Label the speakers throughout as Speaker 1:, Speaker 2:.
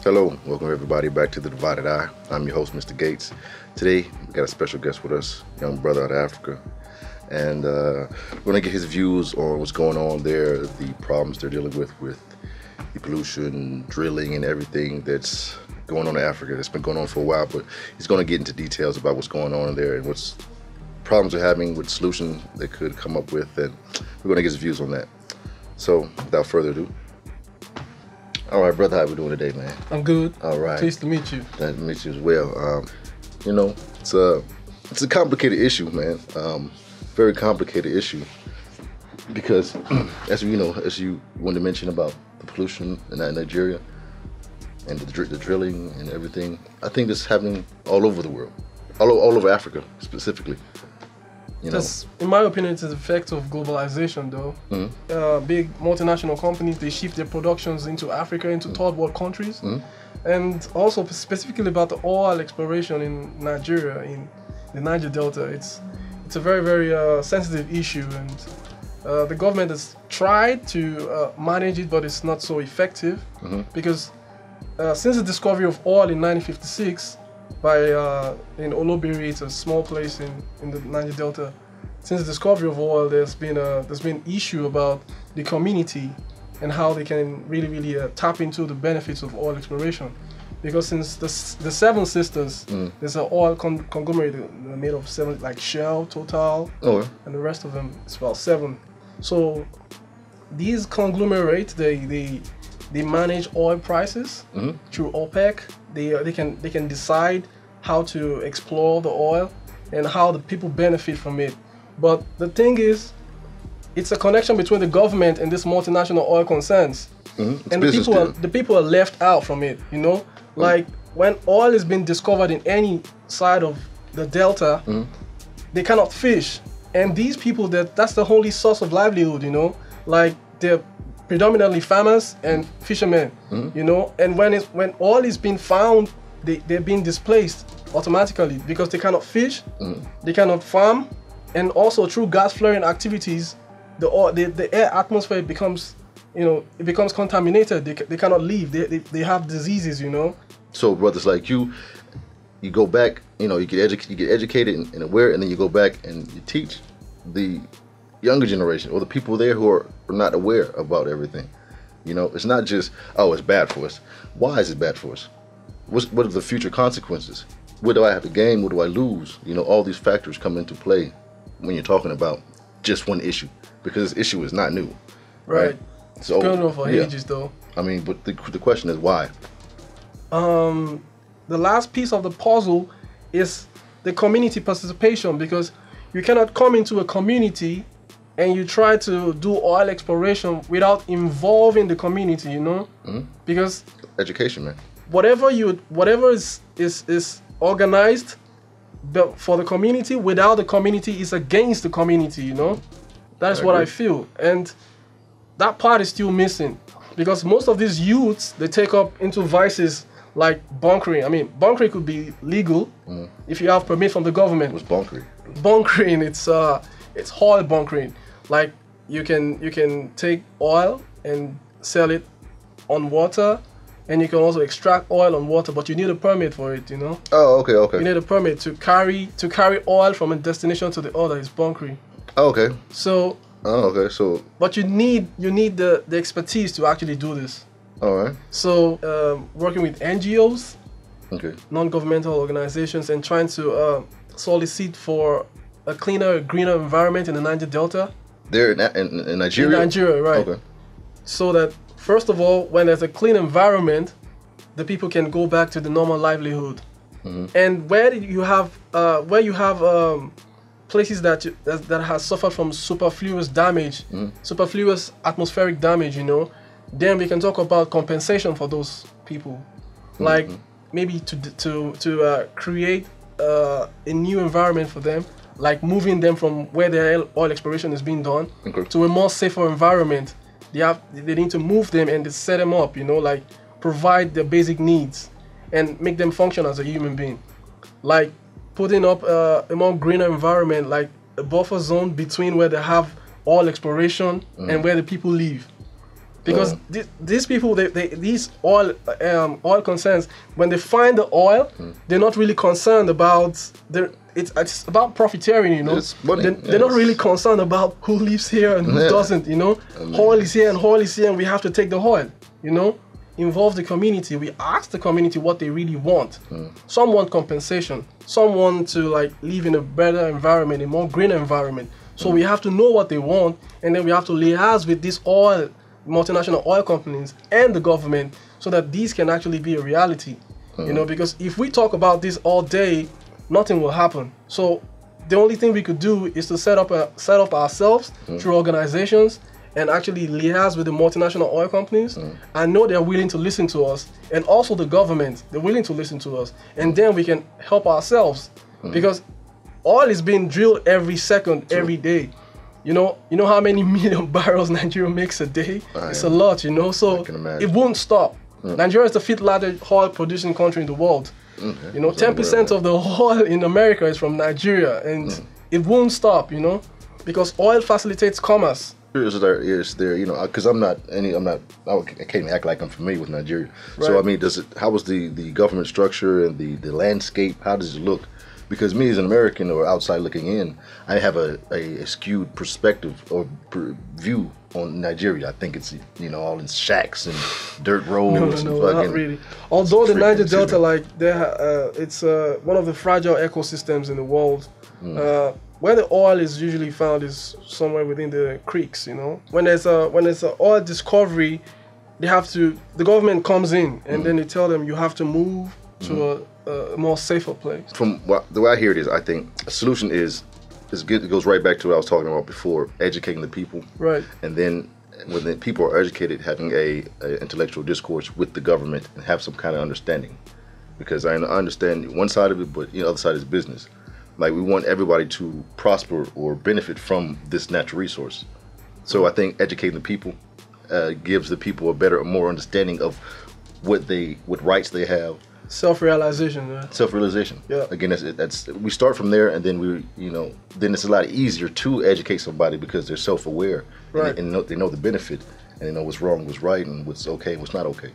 Speaker 1: Hello, welcome everybody back to The Divided Eye. I'm your host, Mr. Gates. Today, we got a special guest with us, young brother out of Africa. And we're gonna get his views on what's going on there, the problems they're dealing with the pollution, drilling, and everything that's going on in Africa. It's been going on for a while, but he's gonna get into details about what's going on there and what's problems they're having, what solutions they could come up with, and we're gonna get his views on that. So, without further ado, all right, brother, how we doing today, man?
Speaker 2: I'm good.
Speaker 1: All right.
Speaker 2: Pleased to meet you.
Speaker 1: Nice to meet you as well. It's a complicated issue, man. Very complicated issue because, as you wanted to mention about the pollution in Nigeria and the drilling and everything, I think this is happening all over the world, all over Africa specifically.
Speaker 2: In my opinion, it's an effect of globalization, though.
Speaker 1: Mm-hmm.
Speaker 2: Big multinational companies, they shift their productions into Africa, into third world countries.
Speaker 1: Mm-hmm.
Speaker 2: And also specifically about the oil exploration in Nigeria, in the Niger Delta. It's a very, very sensitive issue, and the government has tried to manage it, but it's not so effective.
Speaker 1: Mm-hmm.
Speaker 2: Because since the discovery of oil in 1956, in Olobiri, it's a small place in the Niger Delta. Since the discovery of oil, there's been issue about the community and how they can really tap into the benefits of oil exploration. Because since the Seven Sisters, there's an oil conglomerate made of seven, like Shell, Total, and the rest of them. It's about 7. So these conglomerates, they manage oil prices through OPEC. They can decide how to explore the oil and how the people benefit from it. But the thing is, it's a connection between the government and this multinational oil concerns, and the people are left out from it. Like when oil is being discovered in any side of the delta, they cannot fish, and these people that's the only source of livelihood. Like they're predominantly farmers and fishermen, and when oil is being found, they're being displaced automatically because they cannot fish, they cannot farm, and also through gas flaring activities, the air atmosphere becomes contaminated. They cannot live. They have diseases.
Speaker 1: So brothers like you go back, you get educated and aware, and then you go back and you teach the younger generation or the people there who are not aware about everything. It's not just, oh, it's bad for us. Why is it bad for us? What are the future consequences? What do I have to gain? What do I lose? All these factors come into play when you're talking about just one issue, because this issue is not new.
Speaker 2: Right.
Speaker 1: So
Speaker 2: it's going on for ages, though.
Speaker 1: I mean, but the question is why?
Speaker 2: The last piece of the puzzle is the community participation, because you cannot come into a community and you try to do oil exploration without involving the community, because
Speaker 1: education, man.
Speaker 2: Whatever is organized for the community, without the community is against the community. That's what I feel, and that part is still missing, because most of these youths, they take up into vices like bunkering. I mean, bunkering could be legal if you have permit from the government.
Speaker 1: What's bunkering?
Speaker 2: Bunkering, it's oil bunkering. Like you can take oil and sell it on water, and you can also extract oil on water, but you need a permit for it.
Speaker 1: Oh, okay.
Speaker 2: You need a permit to carry oil from a destination to the other. Is bunkering.
Speaker 1: Oh, okay.
Speaker 2: So.
Speaker 1: Oh, okay. So.
Speaker 2: But you need the expertise to actually do this.
Speaker 1: All right.
Speaker 2: So working with NGOs, non-governmental organizations, and trying to solicit for a cleaner, greener environment in the Niger Delta.
Speaker 1: There in Nigeria?
Speaker 2: In Nigeria, right.
Speaker 1: Okay.
Speaker 2: So that, first of all, when there's a clean environment, the people can go back to the normal livelihood. And where you have places that has suffered from superfluous damage, superfluous atmospheric damage, then we can talk about compensation for those people, like maybe to create a new environment for them, like moving them from where the oil exploration is being done to a more safer environment. They need to move them and set them up, like provide their basic needs and make them function as a human being, like putting up a more greener environment, like a buffer zone between where they have oil exploration and where the people live. Because these people, these oil concerns, when they find the oil, they're not really concerned about it's about profiteering, you know. They're not really concerned about who lives here and who doesn't, you know. Oil is here and oil is here, and we have to take the oil, you know. Involve the community. We ask the community what they really want. Some want compensation. Some want to like live in a better environment, a more green environment. So we have to know what they want, and then we have to liaise with these multinational oil companies and the government so that these can actually be a reality. You know, because if we talk about this all day, nothing will happen. So the only thing we could do is to set up ourselves through organizations and actually liaise with the multinational oil companies. I know they're willing to listen to us, and also the government, they're willing to listen to us, and then we can help ourselves because oil is being drilled every second, every day. You know how many million barrels Nigeria makes a day? It's a lot, you know, so it won't stop. Nigeria is the 5th largest oil producing country in the world. You know, 10% of the oil in America is from Nigeria, and it won't stop, you know, because oil facilitates commerce.
Speaker 1: Is there, you know, because I can't even act like I'm familiar with Nigeria. Right. So I mean, how was the government structure and the landscape? How does it look? Because me as an American or outside looking in, I have a skewed perspective or view on Nigeria. I think it's, you know, all in shacks and dirt roads.
Speaker 2: No, not really. Although the Niger Delta, like, it's one of the fragile ecosystems in the world. Where the oil is usually found is somewhere within the creeks, you know. When there's a oil discovery, the government comes in and then they tell them you have to move to a more safer place. From
Speaker 1: the way I hear it is, I think a solution is good. It goes right back to what I was talking about before, educating the people.
Speaker 2: Right.
Speaker 1: And then when the people are educated, having a intellectual discourse with the government and have some kind of understanding. Because I understand one side of it, but the other side is business. Like, we want everybody to prosper or benefit from this natural resource. So I think educating the people gives the people a more understanding of what rights they have.
Speaker 2: Self-realization. Yeah.
Speaker 1: Self-realization. Yeah. Again, that's we start from there, and then then it's a lot easier to educate somebody because they're self-aware,
Speaker 2: right?
Speaker 1: And they know the benefit, and they know what's wrong, what's right, and what's okay, what's not okay.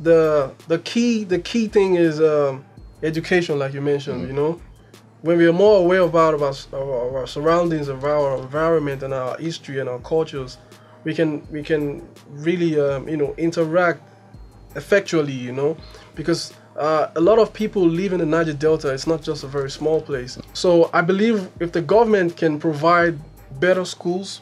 Speaker 2: The key thing is education, like you mentioned. You know, when we are more aware about our surroundings, of our environment, and our history and our cultures, we can really interact effectually. You know, because a lot of people live in the Niger Delta. It's not just a very small place. So I believe if the government can provide better schools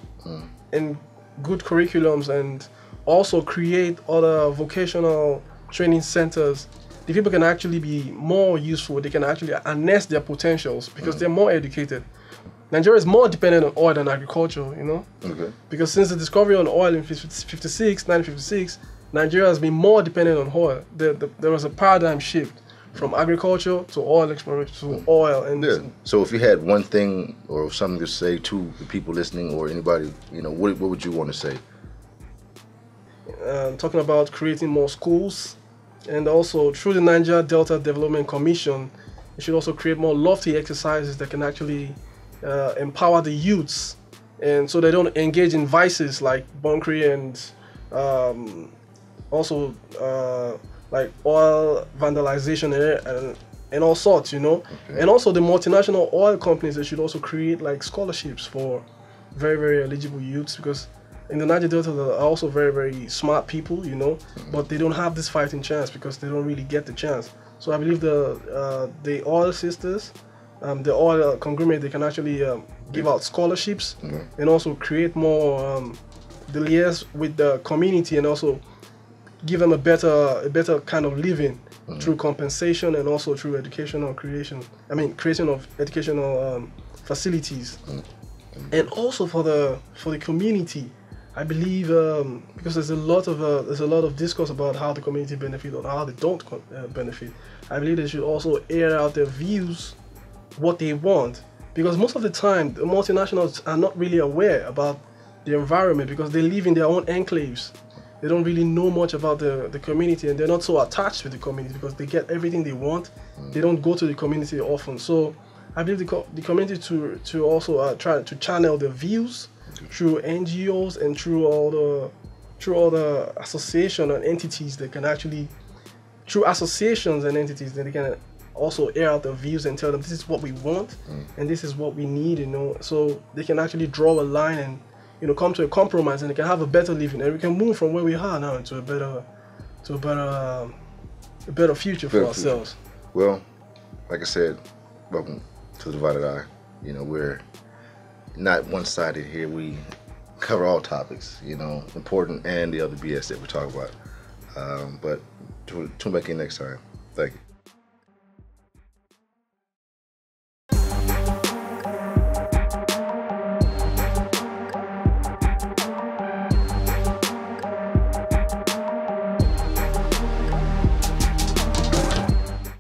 Speaker 2: and good curriculums, and also create other vocational training centers, the people can actually be more useful. They can actually harness their potentials because they're more educated. Nigeria is more dependent on oil than agriculture, you know? Okay. Because since the discovery of oil in 1956, Nigeria has been more dependent on oil. There was a paradigm shift from agriculture to oil exploration to oil. And
Speaker 1: so if you had one thing or something to say to the people listening or anybody, what would you want to say?
Speaker 2: Talking about creating more schools, and also through the Niger Delta Development Commission, it should also create more lofty exercises that can actually empower the youths, and so they don't engage in vices like bunkering and also like oil vandalization and all sorts, Okay. And also the multinational oil companies, they should also create like scholarships for very, very eligible youths, because in the Niger Delta there are also very, very smart people, but they don't have this fighting chance because they don't really get the chance. So I believe the oil sisters, the oil conglomerate, they can actually give out scholarships and also create more the liaise with the community, and also give them a better kind of living through compensation and also through educational creation. Creation of educational facilities, and also for the community. I believe because there's a lot of discourse about how the community benefit or how they don't benefit. I believe they should also air out their views, what they want, because most of the time the multinationals are not really aware about the environment because they live in their own enclaves. They don't really know much about the community, and they're not so attached with the community because they get everything they want. They don't go to the community often. So I believe the community to also try to channel their views through NGOs and through all through all the association and entities that can actually, through associations and entities, that they can also air out their views and tell them this is what we want and this is what we need, you know, so they can actually draw a line and, you know, come to a compromise, and they can have a better living, and we can move from where we are now into a better future for ourselves.
Speaker 1: Well, like I said, welcome to the Divided Eye. You know, we're not one-sided here. We cover all topics, you know, important and the other BS that we talk about. But tune back in next time. Thank you.